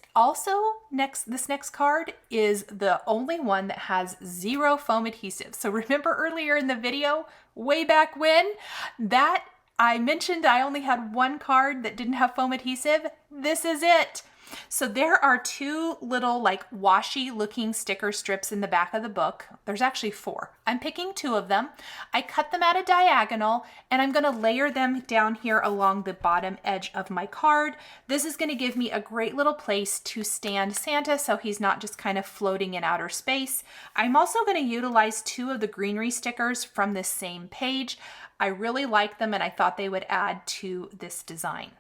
next card is the only one that has 0 foam adhesive. So remember earlier in the video, way back when, that I mentioned I only had one card that didn't have foam adhesive. This is it. So there are 2 little like washi looking sticker strips in the back of the book. There's actually 4. I'm picking 2 of them. I cut them at a diagonal and I'm going to layer them down here along the bottom edge of my card. This is going to give me a great little place to stand Santa so he's not just kind of floating in outer space. I'm also going to utilize 2 of the greenery stickers from this same page. I really like them and I thought they would add to this design.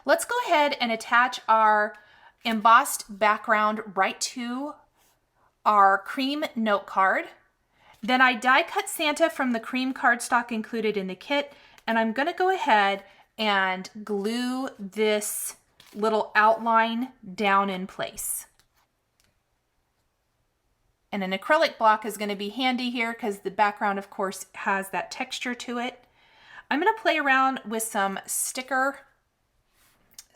Let's go ahead and attach our embossed background right to our cream note card. Then I die cut Santa from the cream cardstock included in the kit, and I'm going to go ahead and glue this little outline down in place. And an acrylic block is going to be handy here because the background, of course, has that texture to it. I'm going to play around with some sticker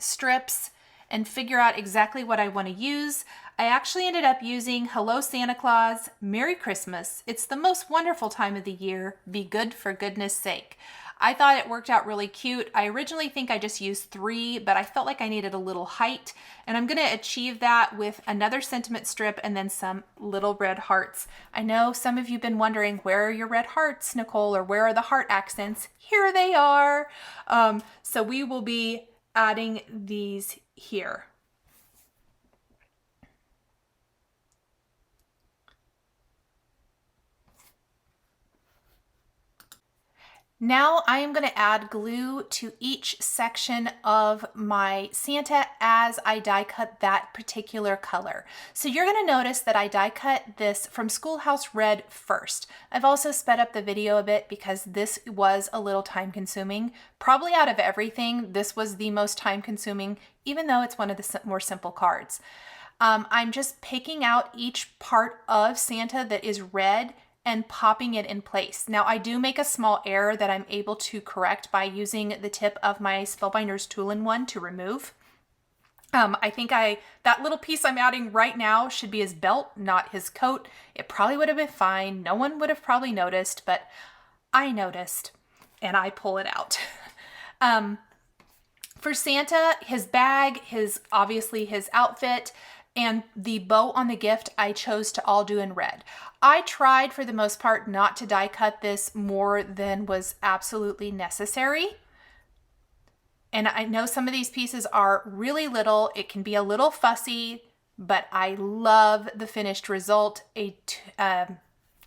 strips and figure out exactly what I want to use. I actually ended up using Hello Santa Claus, Merry Christmas, It's the Most Wonderful Time of the Year, Be Good for Goodness Sake. I thought it worked out really cute. I originally think I just used 3, but I felt like I needed a little height, and I'm going to achieve that with another sentiment strip and then some little red hearts. I know some of you have been wondering, where are your red hearts, Nicole, or where are the heart accents? Here they are. So we will be adding these here. Now I am going to add glue to each section of my Santa as I die cut that particular color. So you're going to notice that I die cut this from Schoolhouse Red first. I've also sped up the video a bit because this was a little time consuming. Probably out of everything, this was the most time consuming, even though it's one of the more simple cards. I'm just picking out each part of Santa that is red and popping it in place. Now I do make a small error that I'm able to correct by using the tip of my Spellbinders Tool-in-One to remove. I think that little piece I'm adding right now should be his belt, not his coat. It probably would have been fine. No one would have probably noticed, but I noticed and I pull it out. For Santa, his bag, obviously his outfit, and the bow on the gift I chose to all do in red. I tried for the most part not to die cut this more than was absolutely necessary. And I know some of these pieces are really little. It can be a little fussy, but I love the finished result.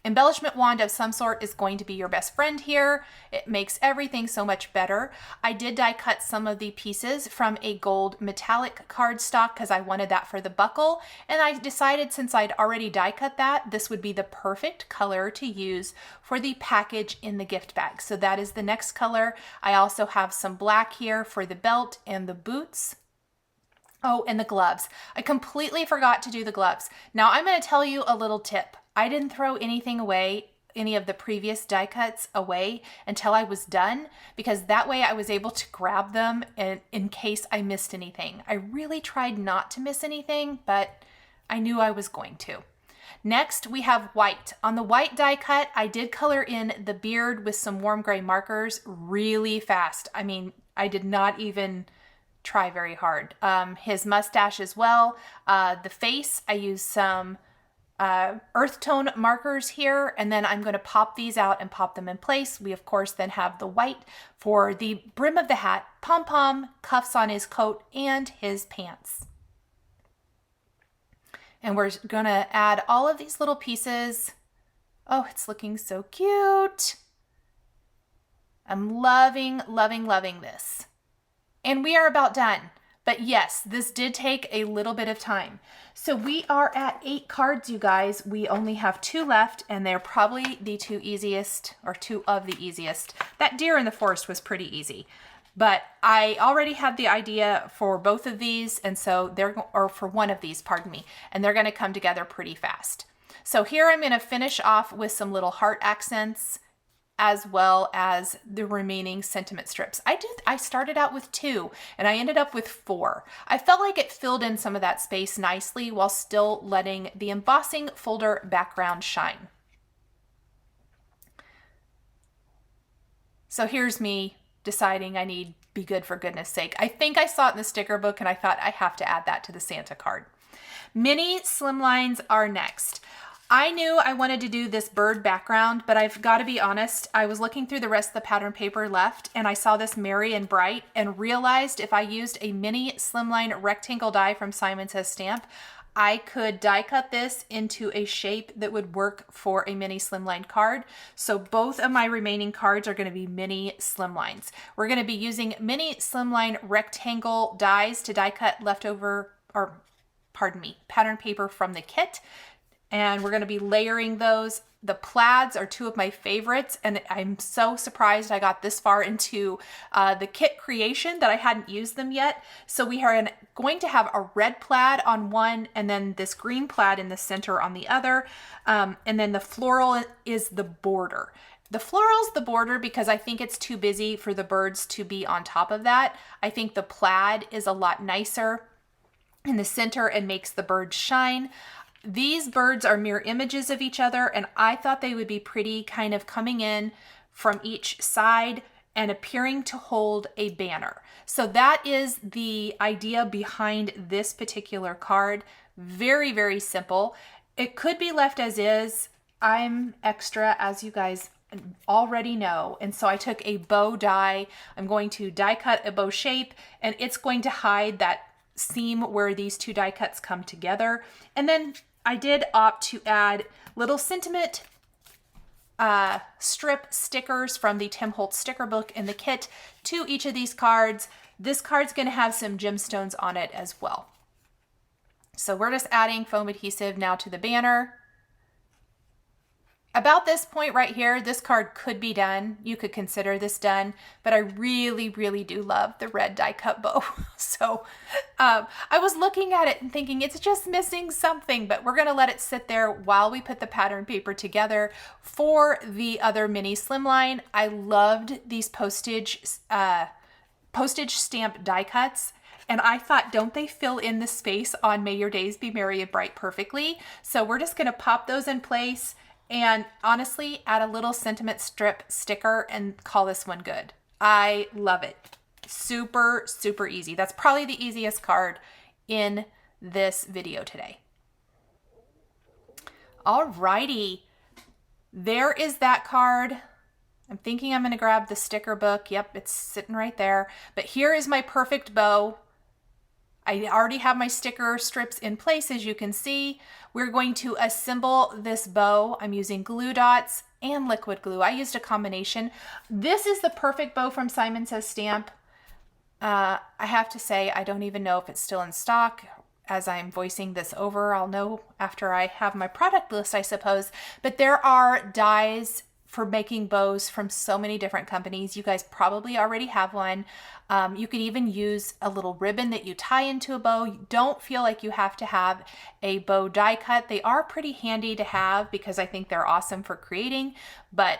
Embellishment wand of some sort is going to be your best friend here. It makes everything so much better. I did die cut some of the pieces from a gold metallic cardstock because I wanted that for the buckle. And I decided since I'd already die cut that, this would be the perfect color to use for the package in the gift bag. So that is the next color. I also have some black here for the belt and the boots. Oh, and the gloves. I completely forgot to do the gloves. Now I'm going to tell you a little tip. I didn't throw anything away, any of the previous die cuts away until I was done, because that way I was able to grab them in case I missed anything. I really tried not to miss anything, but I knew I was going to. Next, we have white. On the white die cut, I did color in the beard with some warm gray markers really fast. I mean, I did not even try very hard. His mustache as well. The face, I used some earth tone markers here, and then I'm going to pop these out and pop them in place. We of course then have the white for the brim of the hat, pom-pom, cuffs on his coat, and his pants. And we're going to add all of these little pieces. Oh, it's looking so cute. I'm loving, loving, loving this. And we are about done. But yes, this did take a little bit of time. So we are at 8 cards, you guys. We only have 2 left, and they're probably the 2 easiest, or 2 of the easiest. That deer in the forest was pretty easy. But I already had the idea for both of these, and so or for one of these, pardon me, and they're going to come together pretty fast. So here I'm going to finish off with some little heart accents, as well as the remaining sentiment strips. I started out with 2 and I ended up with 4. I felt like it filled in some of that space nicely while still letting the embossing folder background shine. So here's me deciding I need Be Good for goodness sake. I think I saw it in the sticker book and I thought I have to add that to the Santa card. Mini Slimlines are next. I knew I wanted to do this bird background, but I've got to be honest, I was looking through the rest of the pattern paper left and I saw this Merry and Bright and realized if I used a mini Slimline rectangle die from Simon Says Stamp, I could die cut this into a shape that would work for a mini Slimline card. So both of my remaining cards are going to be mini Slimlines. We're going to be using mini Slimline rectangle dies to die cut leftover, or pardon me, pattern paper from the kit. And we're going to be layering those. The plaids are 2 of my favorites, and I'm so surprised I got this far into the kit creation that I hadn't used them yet. So we are going to have a red plaid on one, and then this green plaid in the center on the other. And then the floral is the border. The floral's the border because I think it's too busy for the birds to be on top of that. I think the plaid is a lot nicer in the center and makes the birds shine. These birds are mirror images of each other, and I thought they would be pretty kind of coming in from each side and appearing to hold a banner. So that is the idea behind this particular card. Very, very simple. It could be left as is. I'm extra, as you guys already know, and so I took a bow die. I'm going to die cut a bow shape, and it's going to hide that seam where these 2 die cuts come together. And then I did opt to add little sentiment strip stickers from the Tim Holtz sticker book in the kit to each of these cards. This card's going to have some gemstones on it as well. So we're just adding foam adhesive now to the banner. About this point right here, this card could be done. You could consider this done, but I really, really do love the red die cut bow. So I was looking at it and thinking it's just missing something, but we're gonna let it sit there while we put the pattern paper together for the other mini Slimline. I loved these postage stamp die cuts. And I thought, don't they fill in the space on May Your Days Be Merry and Bright perfectly? So we're just gonna pop those in place and honestly add a little sentiment strip sticker and call this one good. I love it. Super, super easy. That's probably the easiest card in this video today. Alrighty, there is that card. I'm thinking I'm gonna grab the sticker book. Yep, it's sitting right there. But here is my perfect bow. I already have my sticker strips in place, as you can see. We're going to assemble this bow. I'm using glue dots and liquid glue. I used a combination. This is the perfect bow from Simon Says Stamp. I have to say, I don't even know if it's still in stock. As I'm voicing this over, I'll know after I have my product list, I suppose. But there are dies for making bows from so many different companies. You guys probably already have one. You could even use a little ribbon that you tie into a bow. You don't feel like you have to have a bow die cut. They are pretty handy to have because I think they're awesome for creating, but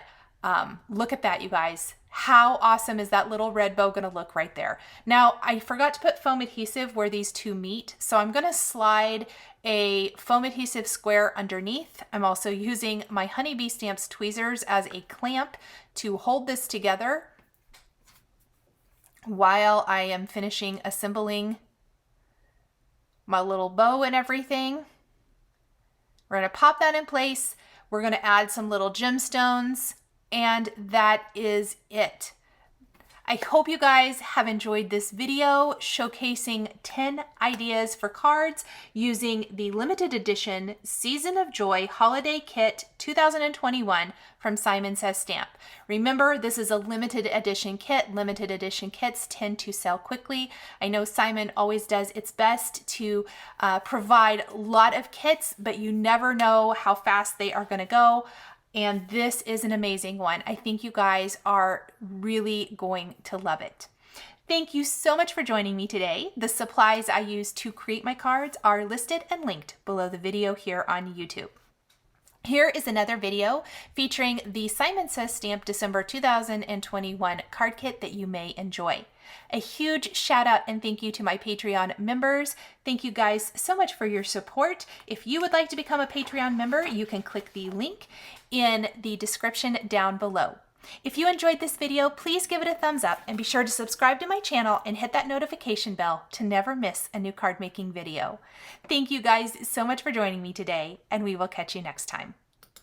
look at that, you guys. How awesome is that little red bow gonna look right there? Now, I forgot to put foam adhesive where these two meet, so I'm gonna slide a foam adhesive square underneath. I'm also using my Honeybee Stamps tweezers as a clamp to hold this together while I am finishing assembling my little bow and everything. We're gonna pop that in place. We're gonna add some little gemstones, and that is it. I hope you guys have enjoyed this video showcasing 10 ideas for cards using the limited edition Season of Joy Holiday Kit 2021 from Simon Says Stamp. Remember, this is a limited edition kit. Limited edition kits tend to sell quickly. I know Simon always does its best to provide a lot of kits, but you never know how fast they are going to go. And this is an amazing one. I think you guys are really going to love it. Thank you so much for joining me today. The supplies I use to create my cards are listed and linked below the video here on YouTube. Here is another video featuring the Simon Says Stamp December 2021 card kit that you may enjoy. A huge shout out and thank you to my Patreon members. Thank you guys so much for your support. If you would like to become a Patreon member, you can click the link in the description down below. If you enjoyed this video, please give it a thumbs up and be sure to subscribe to my channel and hit that notification bell to never miss a new card making video. Thank you guys so much for joining me today, and we will catch you next time.